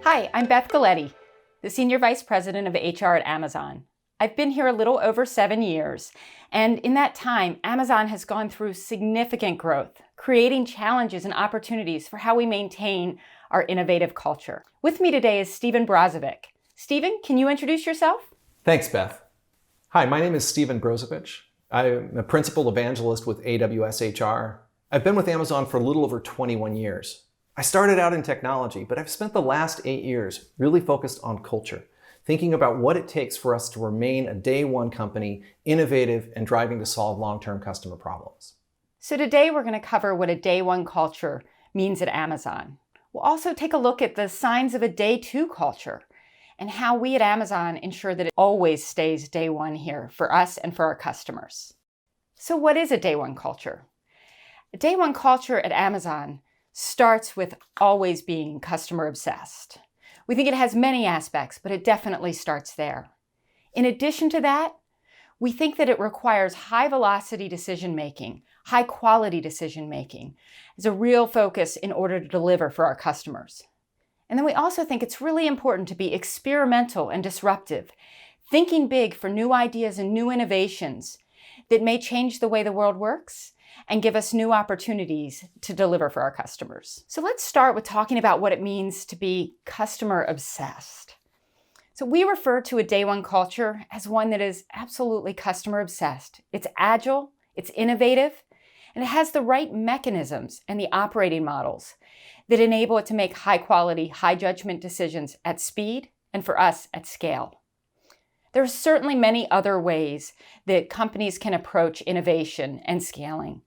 Hi, I'm Beth Galetti, the Senior Vice President of HR at Amazon. I've been here a little over 7 years, and in that time, Amazon has gone through significant growth, creating challenges and opportunities for how we maintain our innovative culture. With me today is Steven Brozovic. Steven, can you introduce yourself? Thanks, Beth. Hi, my name is Steven Brozovic. I'm a principal evangelist with AWS HR. I've been with Amazon for a little over 21 years. I started out in technology, but I've spent the last 8 years really focused on culture, thinking about what it takes for us to remain a day one company, innovative and driving to solve long-term customer problems. So today we're going to cover what a day one culture means at Amazon. We'll also take a look at the signs of a day two culture and how we at Amazon ensure that it always stays day one here for us and for our customers. So what is a day one culture? A day one culture at Amazon starts with always being customer obsessed. We think it has many aspects, but it definitely starts there. In addition to that, we think that it requires high velocity decision making, high quality decision making as a real focus in order to deliver for our customers. And then we also think it's really important to be experimental and disruptive, thinking big for new ideas and new innovations that may change the way the world works and give us new opportunities to deliver for our customers. So let's start with talking about what it means to be customer obsessed. So we refer to a day one culture as one that is absolutely customer obsessed. It's agile, it's innovative, and it has the right mechanisms and the operating models that enable it to make high quality, high judgment decisions at speed and for us at scale. There are certainly many other ways that companies can approach innovation and scaling.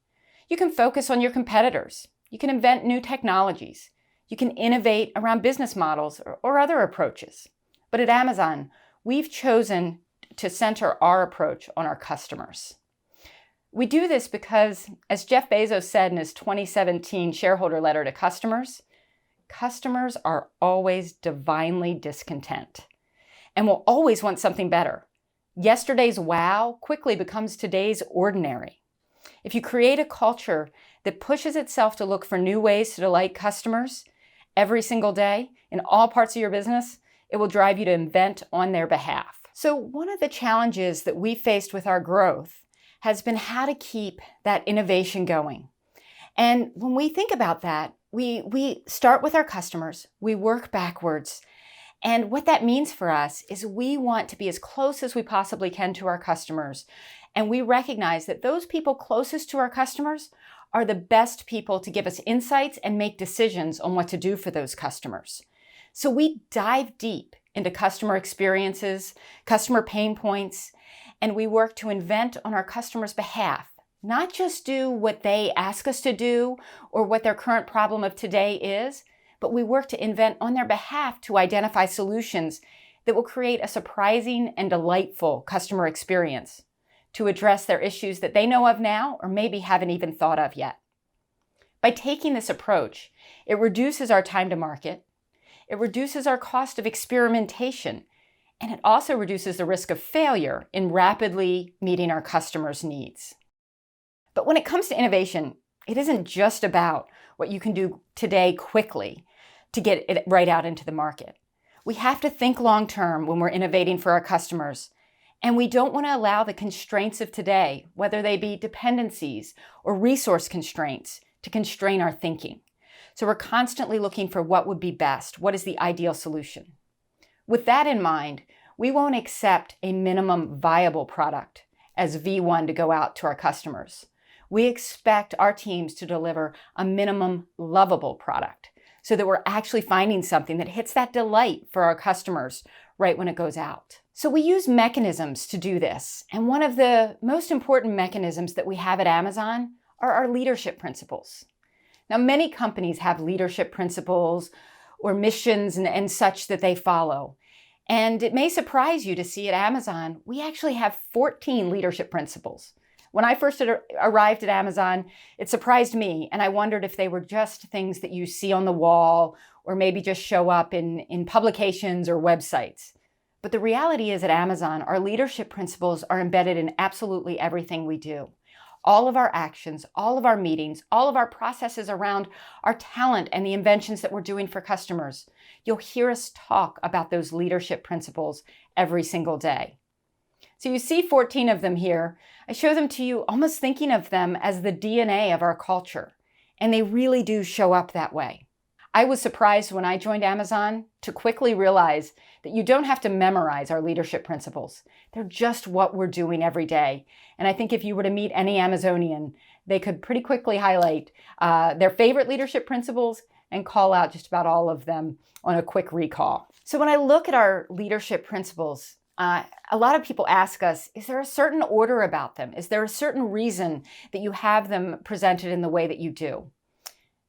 You can focus on your competitors. You can invent new technologies. You can innovate around business models or other approaches. But at Amazon, we've chosen to center our approach on our customers. We do this because, as Jeff Bezos said in his 2017 shareholder letter to customers, customers are always divinely discontent and will always want something better. Yesterday's wow quickly becomes today's ordinary. If you create a culture that pushes itself to look for new ways to delight customers every single day in all parts of your business, it will drive you to invent on their behalf. So one of the challenges that we faced with our growth has been how to keep that innovation going. And when we think about that, we start with our customers, we work backwards. And what that means for us is we want to be as close as we possibly can to our customers. And we recognize that those people closest to our customers are the best people to give us insights and make decisions on what to do for those customers. So we dive deep into customer experiences, customer pain points, and we work to invent on our customers' behalf, not just do what they ask us to do or what their current problem of today is, but we work to invent on their behalf to identify solutions that will create a surprising and delightful customer experience to address their issues that they know of now or maybe haven't even thought of yet. By taking this approach, it reduces our time to market, it reduces our cost of experimentation, and it also reduces the risk of failure in rapidly meeting our customers' needs. But when it comes to innovation, it isn't just about what you can do today quickly to get it right out into the market. We have to think long term when we're innovating for our customers. And we don't want to allow the constraints of today, whether they be dependencies or resource constraints, to constrain our thinking. So we're constantly looking for what would be best, what is the ideal solution. With that in mind, we won't accept a minimum viable product as V1 to go out to our customers. We expect our teams to deliver a minimum lovable product so that we're actually finding something that hits that delight for our customers right when it goes out. So we use mechanisms to do this. And one of the most important mechanisms that we have at Amazon are our leadership principles. Now, many companies have leadership principles or missions and such that they follow. And it may surprise you to see at Amazon, we actually have 14 leadership principles. When I first arrived at Amazon, it surprised me, and I wondered if they were just things that you see on the wall or maybe just show up in publications or websites. But the reality is at Amazon, our leadership principles are embedded in absolutely everything we do. all of our actions, all of our meetings, all of our processes around our talent and the inventions that we're doing for customers. You'll hear us talk about those leadership principles every single day. So you see 14 of them here. I show them to you almost thinking of them as the DNA of our culture, and they really do show up that way. I was surprised when I joined Amazon to quickly realize that you don't have to memorize our leadership principles. They're just what we're doing every day. And I think if you were to meet any Amazonian, they could pretty quickly highlight their favorite leadership principles and call out just about all of them on a quick recall. So when I look at our leadership principles, a lot of people ask us, is there a certain order about them? Is there a certain reason that you have them presented in the way that you do?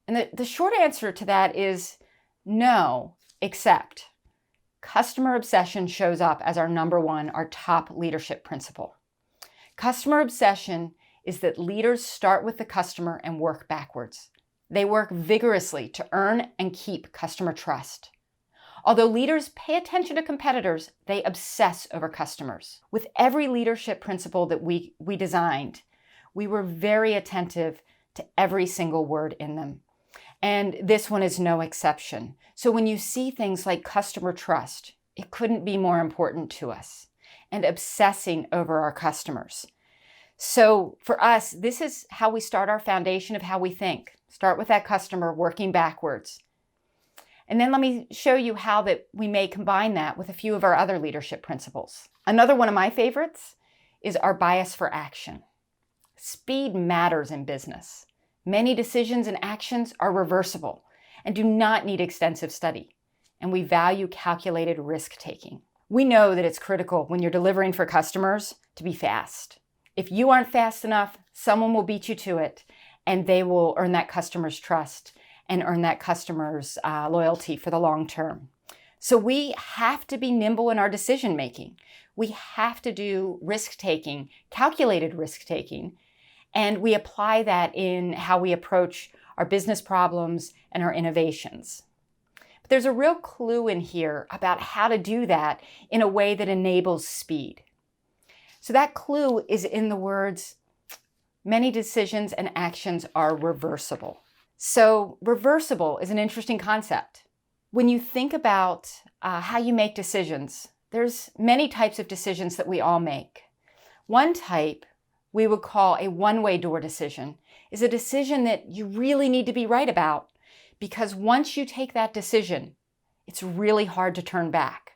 And the short answer to that is no, except customer obsession shows up as our number one, our top leadership principle. Customer obsession is that leaders start with the customer and work backwards. They work vigorously to earn and keep customer trust. Although leaders pay attention to competitors, they obsess over customers. With every leadership principle that we designed, we were very attentive to every single word in them. And this one is no exception. So when you see things like customer trust, it couldn't be more important to us, and obsessing over our customers. So for us, this is how we start our foundation of how we think. Start with that customer, working backwards. And then let me show you how that we may combine that with a few of our other leadership principles. Another one of my favorites is our bias for action. Speed matters in business. Many decisions and actions are reversible and do not need extensive study, and we value calculated risk-taking. We know that it's critical when you're delivering for customers to be fast. If you aren't fast enough, someone will beat you to it, and they will earn that customer's trust and earn that customer's loyalty for the long term. So we have to be nimble in our decision-making. We have to do risk-taking, calculated risk-taking, and we apply that in how we approach our business problems and our innovations. But there's a real clue in here about how to do that in a way that enables speed. So that clue is in the words, many decisions and actions are reversible. So reversible is an interesting concept. When you think about how you make decisions, there's many types of decisions that we all make. One type we would call a one-way door decision is a decision that you really need to be right about, because once you take that decision, it's really hard to turn back.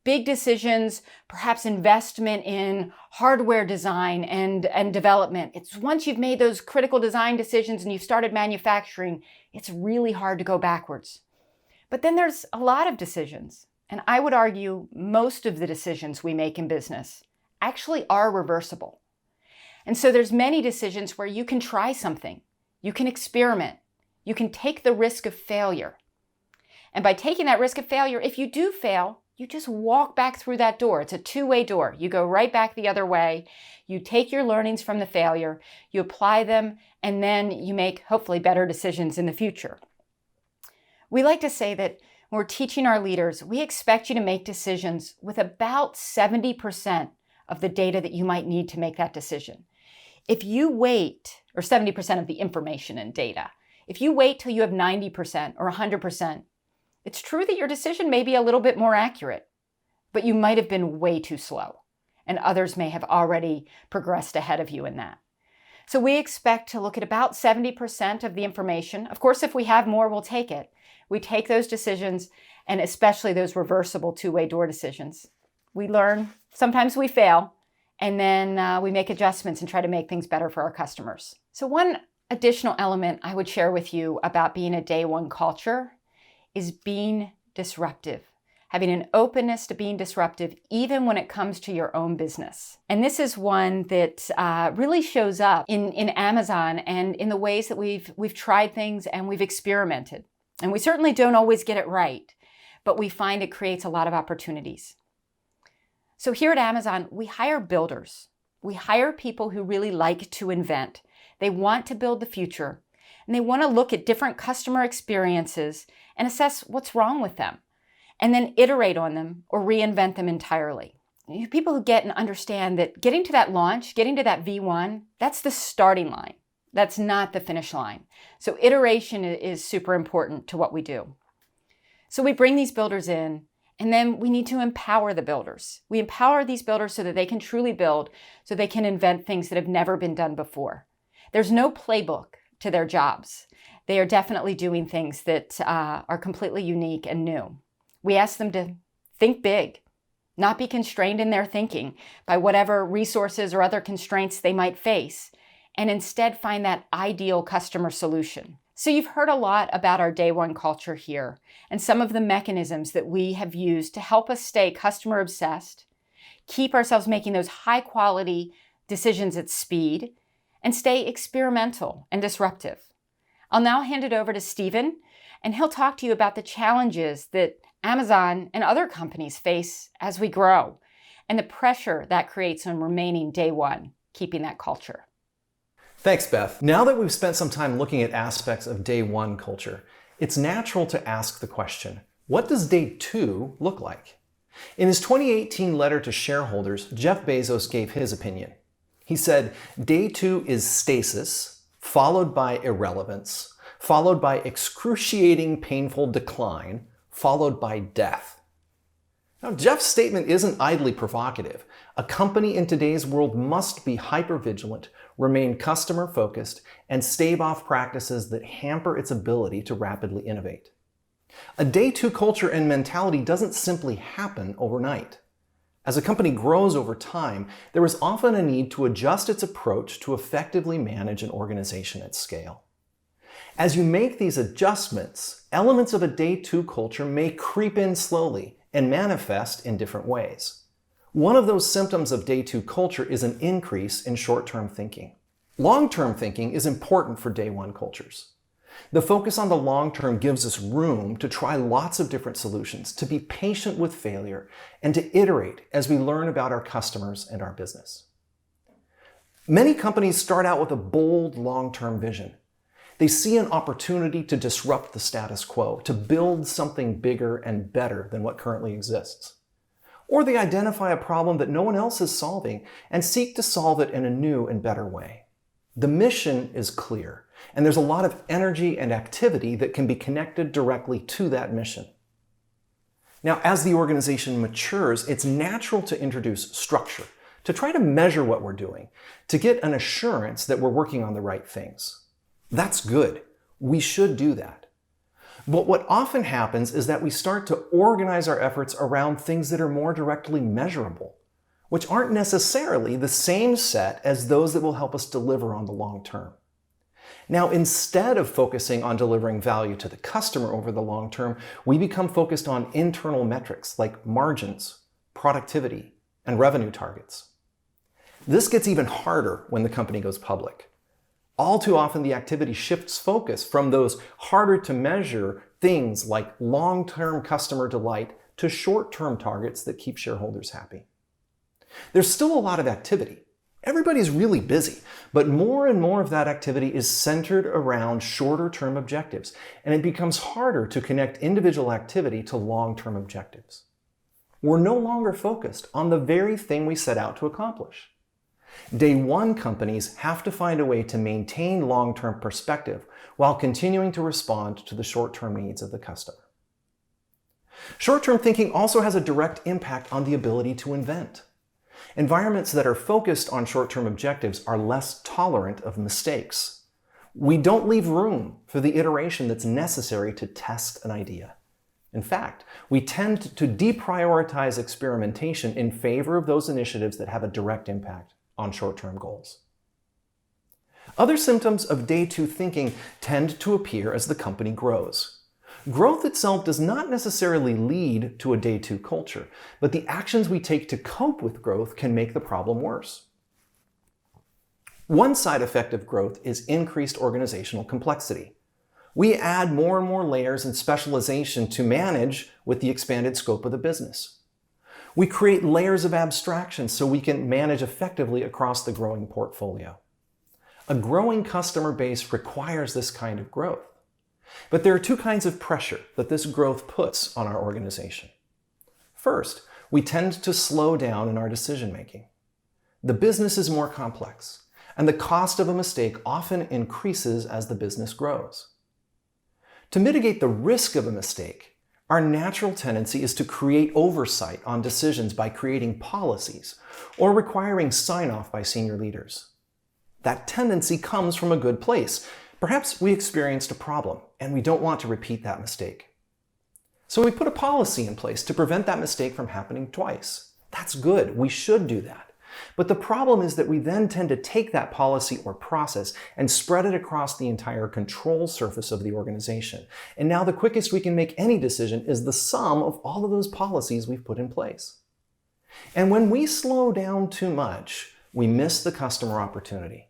Big decisions, perhaps investment in hardware design and development. It's once you've made those critical design decisions and you've started manufacturing, it's really hard to go backwards. But then there's a lot of decisions, and I would argue most of the decisions we make in business actually are reversible. And so there's many decisions where you can try something, you can experiment, you can take the risk of failure. And by taking that risk of failure, if you do fail, you just walk back through that door. It's a two-way door. You go right back the other way. You take your learnings from the failure, you apply them, and then you make hopefully better decisions in the future. We like to say that when we're teaching our leaders, we expect you to make decisions with about 70% of the data that you might need to make that decision. If you wait, or 70% of the information and data, if you wait till you have 90% or 100%, it's true that your decision may be a little bit more accurate, but you might have been way too slow, and others may have already progressed ahead of you in that. So we expect to look at about 70% of the information. Of course, if we have more, we'll take it. We take those decisions, and especially those reversible two-way door decisions. We learn, sometimes we fail, and then we make adjustments and try to make things better for our customers. So one additional element I would share with you about being a day one culture is being disruptive, having an openness to being disruptive even when it comes to your own business. And this is one that really shows up in Amazon and in the ways that we've tried things and we've experimented. And we certainly don't always get it right, but we find it creates a lot of opportunities. So here at Amazon, we hire builders. We hire people who really like to invent. They want to build the future, and they want to look at different customer experiences and assess what's wrong with them, and then iterate on them or reinvent them entirely. people who get and understand that getting to that launch, getting to that V1, that's the starting line. That's not the finish line. So iteration is super important to what we do. So we bring these builders in, and then we need to empower the builders. We empower these builders so that they can truly build, so they can invent things that have never been done before. There's no playbook to their jobs. They are definitely doing things that are completely unique and new. We ask them to think big, not be constrained in their thinking by whatever resources or other constraints they might face, and instead find that ideal customer solution. So you've heard a lot about our day one culture here and some of the mechanisms that we have used to help us stay customer obsessed, keep ourselves making those high quality decisions at speed, and stay experimental and disruptive. I'll now hand it over to Stephen, and he'll talk to you about the challenges that Amazon and other companies face as we grow, and the pressure that creates on remaining day one, keeping that culture. Thanks, Beth. Now that we've spent some time looking at aspects of day one culture, it's natural to ask the question, what does day two look like? In his 2018 letter to shareholders, Jeff Bezos gave his opinion. He said, day two is stasis, followed by irrelevance, followed by excruciating painful decline, followed by death. Now, Jeff's statement isn't idly provocative. A company in today's world must be hyper-vigilant, remain customer-focused, and stave off practices that hamper its ability to rapidly innovate. A day two culture and mentality doesn't simply happen overnight. As a company grows over time, there is often a need to adjust its approach to effectively manage an organization at scale. As you make these adjustments, elements of a day two culture may creep in slowly and manifest in different ways. One of those symptoms of day two culture is an increase in short-term thinking. Long-term thinking is important for day one cultures. The focus on the long term gives us room to try lots of different solutions, to be patient with failure, and to iterate as we learn about our customers and our business. Many companies start out with a bold long-term vision. They see an opportunity to disrupt the status quo, to build something bigger and better than what currently exists. Or they identify a problem that no one else is solving and seek to solve it in a new and better way. The mission is clear, and there's a lot of energy and activity that can be connected directly to that mission. Now, as the organization matures, it's natural to introduce structure, to try to measure what we're doing, to get an assurance that we're working on the right things. That's good. We should do that. But what often happens is that we start to organize our efforts around things that are more directly measurable, which aren't necessarily the same set as those that will help us deliver on the long term. Now, instead of focusing on delivering value to the customer over the long term, we become focused on internal metrics like margins, productivity, and revenue targets. This gets even harder when the company goes public. All too often, the activity shifts focus from those harder to measure things like long-term customer delight to short-term targets that keep shareholders happy. There's still a lot of activity. Everybody's really busy, but more and more of that activity is centered around shorter-term objectives, and it becomes harder to connect individual activity to long-term objectives. We're no longer focused on the very thing we set out to accomplish. Day one companies have to find a way to maintain long-term perspective while continuing to respond to the short-term needs of the customer. Short-term thinking also has a direct impact on the ability to invent. Environments that are focused on short-term objectives are less tolerant of mistakes. We don't leave room for the iteration that's necessary to test an idea. In fact, we tend to deprioritize experimentation in favor of those initiatives that have a direct impact on short-term goals. Other symptoms of day two thinking tend to appear as the company grows. Growth itself does not necessarily lead to a day two culture, but the actions we take to cope with growth can make the problem worse. One side effect of growth is increased organizational complexity. We add more and more layers and specialization to manage with the expanded scope of the business. We create layers of abstraction so we can manage effectively across the growing portfolio. A growing customer base requires this kind of growth. But there are two kinds of pressure that this growth puts on our organization. First, we tend to slow down in our decision making. The business is more complex, and the cost of a mistake often increases as the business grows. To mitigate the risk of a mistake, our natural tendency is to create oversight on decisions by creating policies or requiring sign-off by senior leaders. That tendency comes from a good place. Perhaps we experienced a problem and we don't want to repeat that mistake. So we put a policy in place to prevent that mistake from happening twice. That's good. We should do that. But the problem is that we then tend to take that policy or process and spread it across the entire control surface of the organization. And now the quickest we can make any decision is the sum of all of those policies we've put in place. And when we slow down too much, we miss the customer opportunity.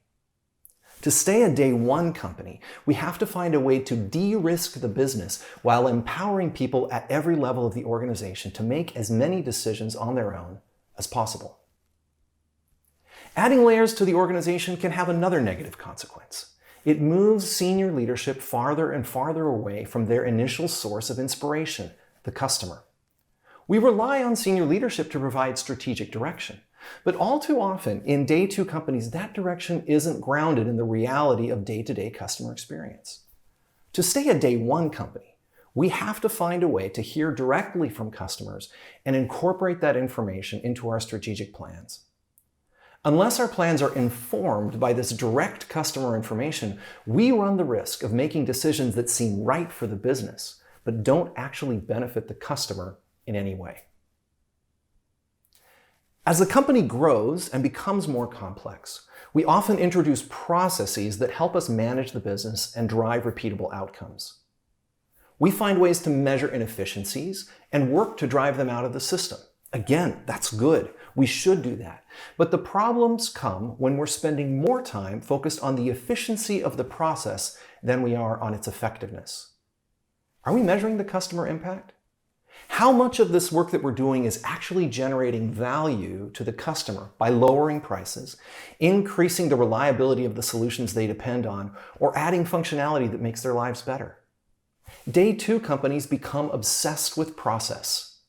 To stay a day one company, we have to find a way to de-risk the business while empowering people at every level of the organization to make as many decisions on their own as possible. Adding layers to the organization can have another negative consequence. It moves senior leadership farther and farther away from their initial source of inspiration, the customer. We rely on senior leadership to provide strategic direction. But all too often, in day two companies, that direction isn't grounded in the reality of day-to-day customer experience. To stay a day one company, we have to find a way to hear directly from customers and incorporate that information into our strategic plans. Unless our plans are informed by this direct customer information, we run the risk of making decisions that seem right for the business, but don't actually benefit the customer in any way. As the company grows and becomes more complex, we often introduce processes that help us manage the business and drive repeatable outcomes. We find ways to measure inefficiencies and work to drive them out of the system. Again, that's good. We should do that. But the problems come when we're spending more time focused on the efficiency of the process than we are on its effectiveness. Are we measuring the customer impact? How much of this work that we're doing is actually generating value to the customer by lowering prices, increasing the reliability of the solutions they depend on, or adding functionality that makes their lives better? Day two companies become obsessed with process.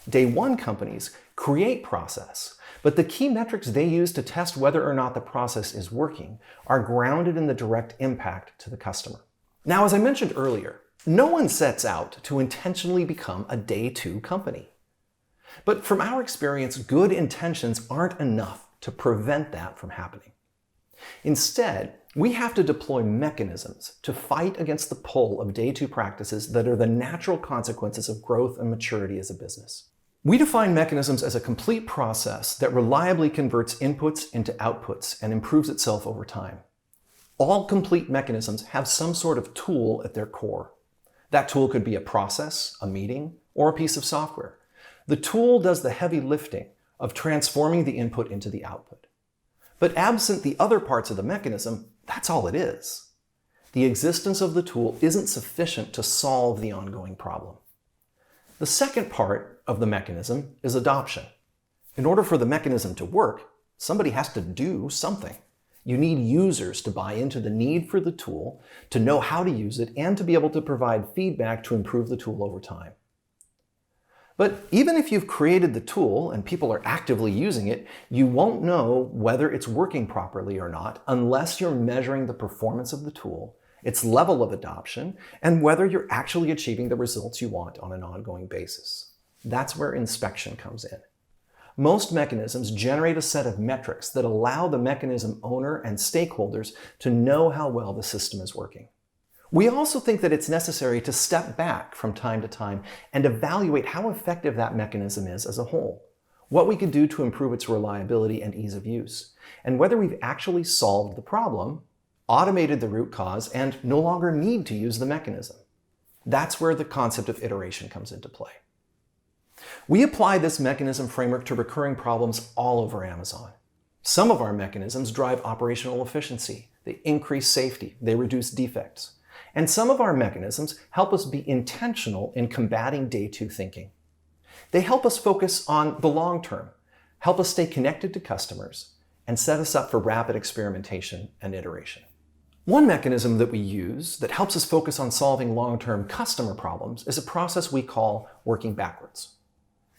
Day one companies create process, but the key metrics they use to test whether or not the process is working are grounded in the direct impact to the customer. Now, as I mentioned earlier, no one sets out to intentionally become a day two company. But from our experience, good intentions aren't enough to prevent that from happening. Instead, we have to deploy mechanisms to fight against the pull of day two practices that are the natural consequences of growth and maturity as a business. We define mechanisms as a complete process that reliably converts inputs into outputs and improves itself over time. All complete mechanisms have some sort of tool at their core. That tool could be a process, a meeting, or a piece of software. The tool does the heavy lifting of transforming the input into the output. But absent the other parts of the mechanism, that's all it is. The existence of the tool isn't sufficient to solve the ongoing problem. The second part of the mechanism is adoption. In order for the mechanism to work, somebody has to do something. You need users to buy into the need for the tool, to know how to use it, and to be able to provide feedback to improve the tool over time. But even if you've created the tool and people are actively using it, you won't know whether it's working properly or not unless you're measuring the performance of the tool, its level of adoption, and whether you're actually achieving the results you want on an ongoing basis. That's where inspection comes in. Most mechanisms generate a set of metrics that allow the mechanism owner and stakeholders to know how well the system is working. We also think that it's necessary to step back from time to time and evaluate how effective that mechanism is as a whole, what we can do to improve its reliability and ease of use, and whether we've actually solved the problem, automated the root cause, and no longer need to use the mechanism. That's where the concept of iteration comes into play. We apply this mechanism framework to recurring problems all over Amazon. Some of our mechanisms drive operational efficiency, they increase safety, they reduce defects. And some of our mechanisms help us be intentional in combating day two thinking. They help us focus on the long term, help us stay connected to customers, and set us up for rapid experimentation and iteration. One mechanism that we use that helps us focus on solving long-term customer problems is a process we call working backwards.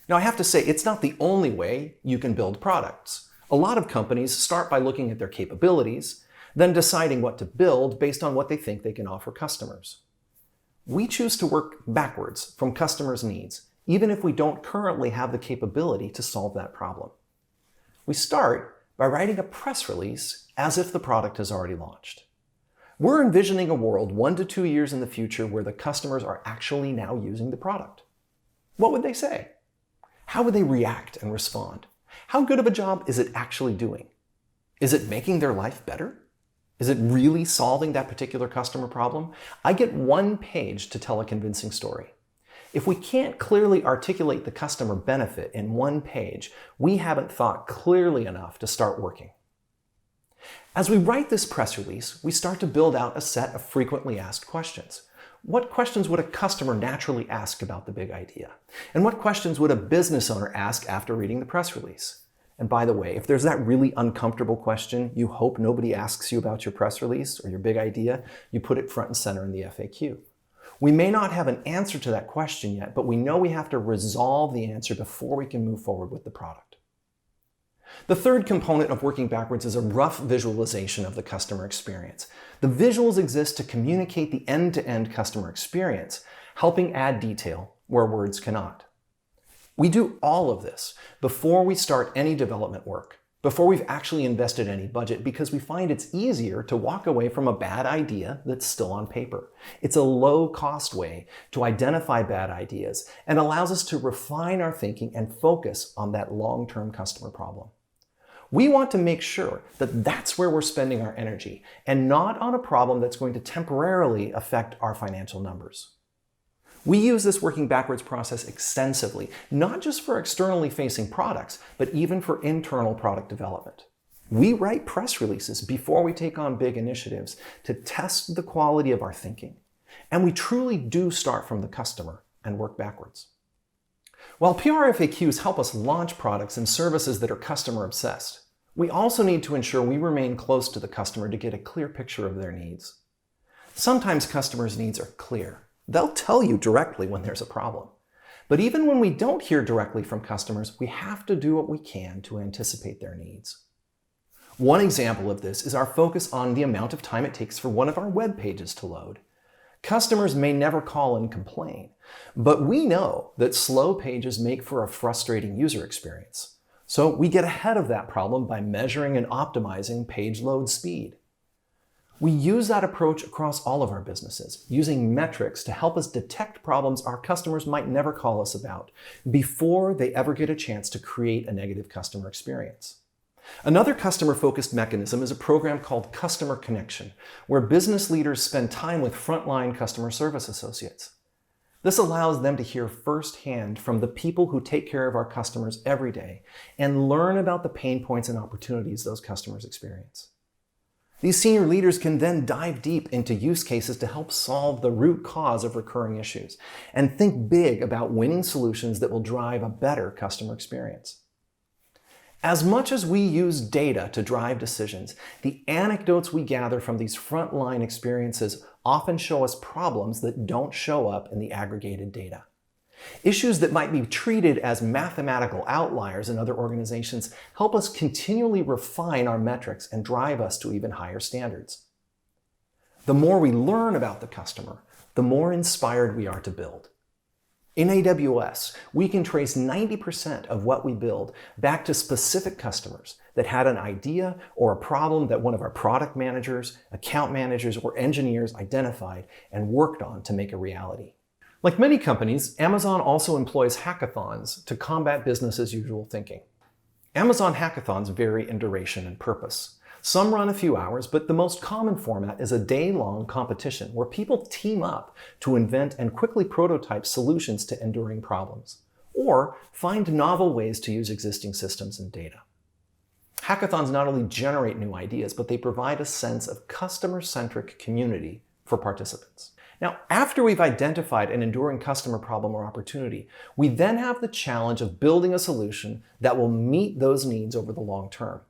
Now, I have to say, it's not the only way you can build products. A lot of companies start by looking at their capabilities, then deciding what to build based on what they think they can offer customers. We choose to work backwards from customers' needs, even if we don't currently have the capability to solve that problem. We start by writing a press release as if the product has already launched. We're envisioning a world 1 to 2 years in the future where the customers are actually now using the product. What would they say? How would they react and respond? How good of a job is it actually doing? Is it making their life better? Is it really solving that particular customer problem? I get 1 page to tell a convincing story. If we can't clearly articulate the customer benefit in 1 page, we haven't thought clearly enough to start working. As we write this press release, we start to build out a set of frequently asked questions. What questions would a customer naturally ask about the big idea? And what questions would a business owner ask after reading the press release? And by the way, if there's that really uncomfortable question you hope nobody asks you about your press release or your big idea, you put it front and center in the FAQ. We may not have an answer to that question yet, but we know we have to resolve the answer before we can move forward with the product. The third component of working backwards is a rough visualization of the customer experience. The visuals exist to communicate the end-to-end customer experience, helping add detail where words cannot. We do all of this before we start any development work, before we've actually invested any budget, because we find it's easier to walk away from a bad idea that's still on paper. It's a low-cost way to identify bad ideas and allows us to refine our thinking and focus on that long-term customer problem. We want to make sure that that's where we're spending our energy and not on a problem that's going to temporarily affect our financial numbers. We use this working backwards process extensively, not just for externally facing products, but even for internal product development. We write press releases before we take on big initiatives to test the quality of our thinking. And we truly do start from the customer and work backwards. While PR FAQs help us launch products and services that are customer obsessed, we also need to ensure we remain close to the customer to get a clear picture of their needs. Sometimes customers' needs are clear. They'll tell you directly when there's a problem. But even when we don't hear directly from customers, we have to do what we can to anticipate their needs. One example of this is our focus on the amount of time it takes for one of our web pages to load. Customers may never call and complain, but we know that slow pages make for a frustrating user experience. So we get ahead of that problem by measuring and optimizing page load speed. We use that approach across all of our businesses, using metrics to help us detect problems our customers might never call us about before they ever get a chance to create a negative customer experience. Another customer-focused mechanism is a program called Customer Connection, where business leaders spend time with frontline customer service associates. This allows them to hear firsthand from the people who take care of our customers every day and learn about the pain points and opportunities those customers experience. These senior leaders can then dive deep into use cases to help solve the root cause of recurring issues and think big about winning solutions that will drive a better customer experience. As much as we use data to drive decisions, the anecdotes we gather from these frontline experiences often show us problems that don't show up in the aggregated data. Issues that might be treated as mathematical outliers in other organizations help us continually refine our metrics and drive us to even higher standards. The more we learn about the customer, the more inspired we are to build. In AWS, we can trace 90% of what we build back to specific customers that had an idea or a problem that one of our product managers, account managers, or engineers identified and worked on to make a reality. Like many companies, Amazon also employs hackathons to combat business as usual thinking. Amazon hackathons vary in duration and purpose. Some run a few hours, but the most common format is a day-long competition where people team up to invent and quickly prototype solutions to enduring problems, or find novel ways to use existing systems and data. Hackathons not only generate new ideas, but they provide a sense of customer-centric community for participants. Now, after we've identified an enduring customer problem or opportunity, we then have the challenge of building a solution that will meet those needs over the long term.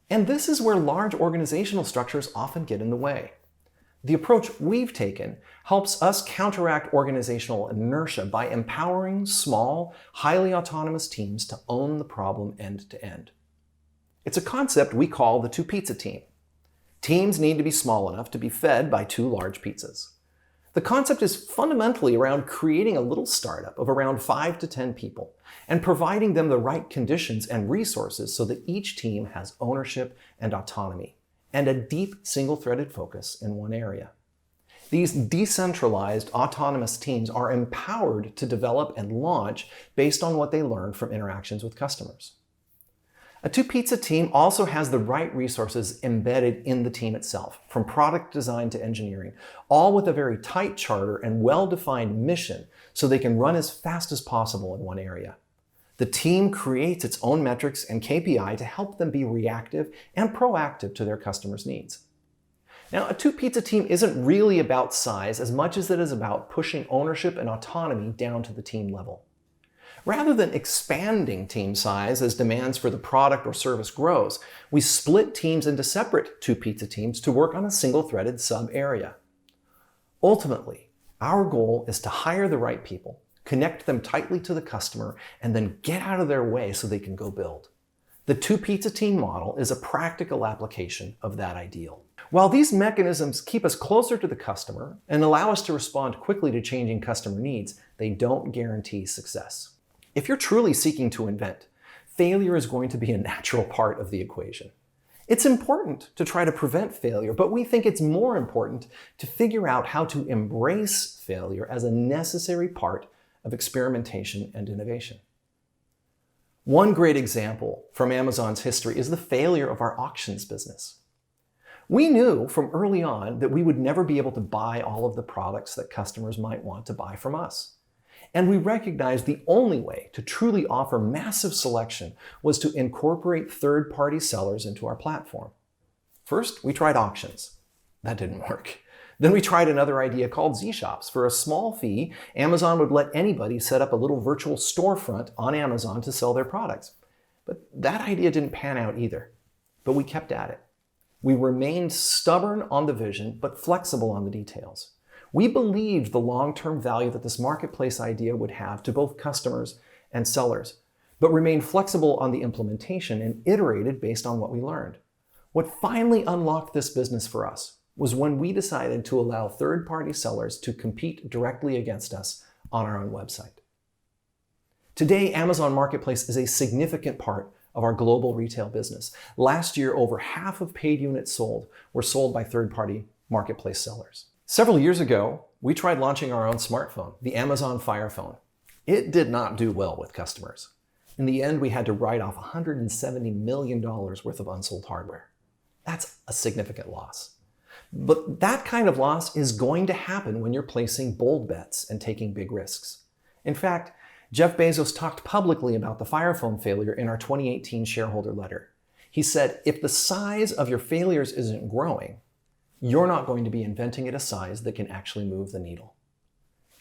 And this is where large organizational structures often get in the way. The approach we've taken helps us counteract organizational inertia by empowering small, highly autonomous teams to own the problem end to end. It's a concept we call the two-pizza team. Teams need to be small enough to be fed by two large pizzas. The concept is fundamentally around creating a little startup of around 5 to 10 people and providing them the right conditions and resources so that each team has ownership and autonomy and a deep single-threaded focus in one area. These decentralized autonomous teams are empowered to develop and launch based on what they learn from interactions with customers. A two-pizza team also has the right resources embedded in the team itself, from product design to engineering, all with a very tight charter and well-defined mission so they can run as fast as possible in one area. The team creates its own metrics and KPI to help them be reactive and proactive to their customers' needs. Now, a two-pizza team isn't really about size as much as it is about pushing ownership and autonomy down to the team level. Rather than expanding team size as demands for the product or service grows, we split teams into separate two-pizza teams to work on a single-threaded sub-area. Ultimately, our goal is to hire the right people, connect them tightly to the customer, and then get out of their way so they can go build. The two-pizza team model is a practical application of that ideal. While these mechanisms keep us closer to the customer and allow us to respond quickly to changing customer needs, they don't guarantee success. If you're truly seeking to invent, failure is going to be a natural part of the equation. It's important to try to prevent failure, but we think it's more important to figure out how to embrace failure as a necessary part of experimentation and innovation. One great example from Amazon's history is the failure of our auctions business. We knew from early on that we would never be able to buy all of the products that customers might want to buy from us. And we recognized the only way to truly offer massive selection was to incorporate third-party sellers into our platform. First, we tried auctions. That didn't work. Then we tried another idea called Z-Shops. For a small fee, Amazon would let anybody set up a little virtual storefront on Amazon to sell their products. But that idea didn't pan out either. But we kept at it. We remained stubborn on the vision, but flexible on the details. We believed the long-term value that this marketplace idea would have to both customers and sellers, but remained flexible on the implementation and iterated based on what we learned. What finally unlocked this business for us was when we decided to allow third-party sellers to compete directly against us on our own website. Today, Amazon Marketplace is a significant part of our global retail business. Last year, over half of paid units sold were sold by third-party marketplace sellers. Several years ago, we tried launching our own smartphone, the Amazon Fire Phone. It did not do well with customers. In the end, we had to write off $170 million worth of unsold hardware. That's a significant loss. But that kind of loss is going to happen when you're placing bold bets and taking big risks. In fact, Jeff Bezos talked publicly about the Fire Phone failure in our 2018 shareholder letter. He said, if the size of your failures isn't growing, you're not going to be inventing at a size that can actually move the needle.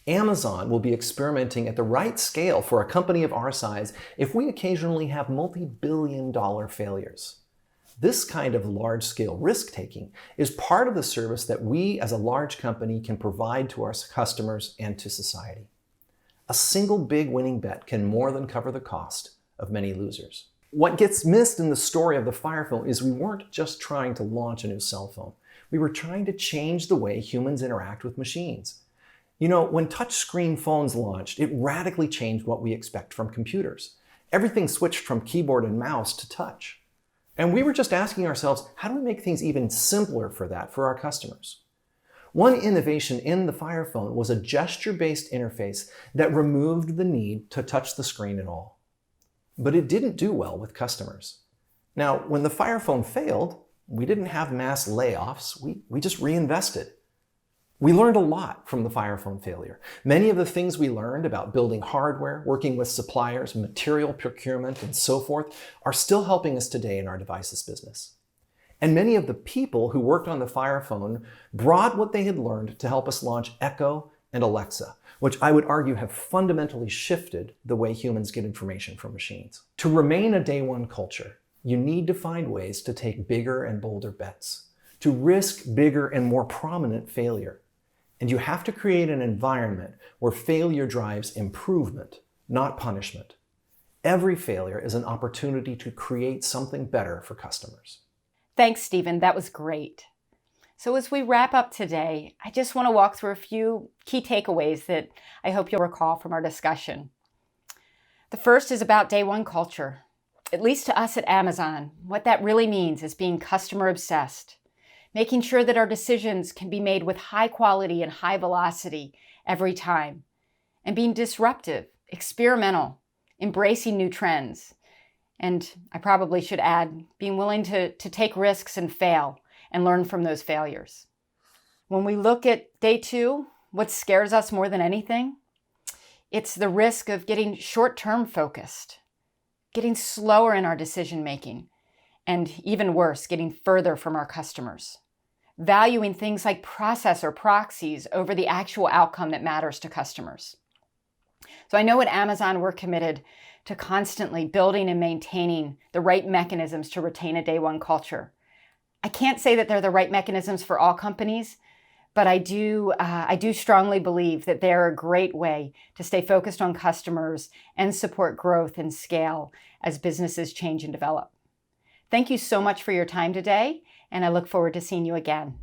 Amazon will be experimenting at the right scale for a company of our size if we occasionally have multi-billion-dollar failures. This kind of large-scale risk-taking is part of the service that we as a large company can provide to our customers and to society. A single big winning bet can more than cover the cost of many losers. What gets missed in the story of the Fire Phone is we weren't just trying to launch a new cell phone. We were trying to change the way humans interact with machines. You know, when touchscreen phones launched, it radically changed what we expect from computers. Everything switched from keyboard and mouse to touch. And we were just asking ourselves, how do we make things even simpler for that for our customers? One innovation in the Fire Phone was a gesture-based interface that removed the need to touch the screen at all. But it didn't do well with customers. Now, when the Fire Phone failed, we didn't have mass layoffs, we just reinvested. We learned a lot from the Fire Phone failure. Many of the things we learned about building hardware, working with suppliers, material procurement, and so forth are still helping us today in our devices business. And many of the people who worked on the Fire Phone brought what they had learned to help us launch Echo and Alexa, which I would argue have fundamentally shifted the way humans get information from machines. To remain a day one culture, you need to find ways to take bigger and bolder bets, to risk bigger and more prominent failure. And you have to create an environment where failure drives improvement, not punishment. Every failure is an opportunity to create something better for customers. Thanks, Stephen. That was great. So as we wrap up today, I just want to walk through a few key takeaways that I hope you'll recall from our discussion. The first is about day one culture. At least to us at Amazon, what that really means is being customer obsessed, making sure that our decisions can be made with high quality and high velocity every time, and being disruptive, experimental, embracing new trends. And I probably should add, being willing to take risks and fail and learn from those failures. When we look at day two, what scares us more than anything? It's the risk of getting short-term focused, getting slower in our decision making, and even worse, getting further from our customers. Valuing things like process or proxies over the actual outcome that matters to customers. So I know at Amazon we're committed to constantly building and maintaining the right mechanisms to retain a day one culture. I can't say that they're the right mechanisms for all companies, but I do strongly believe that they're a great way to stay focused on customers and support growth and scale as businesses change and develop. Thank you so much for your time today, and I look forward to seeing you again.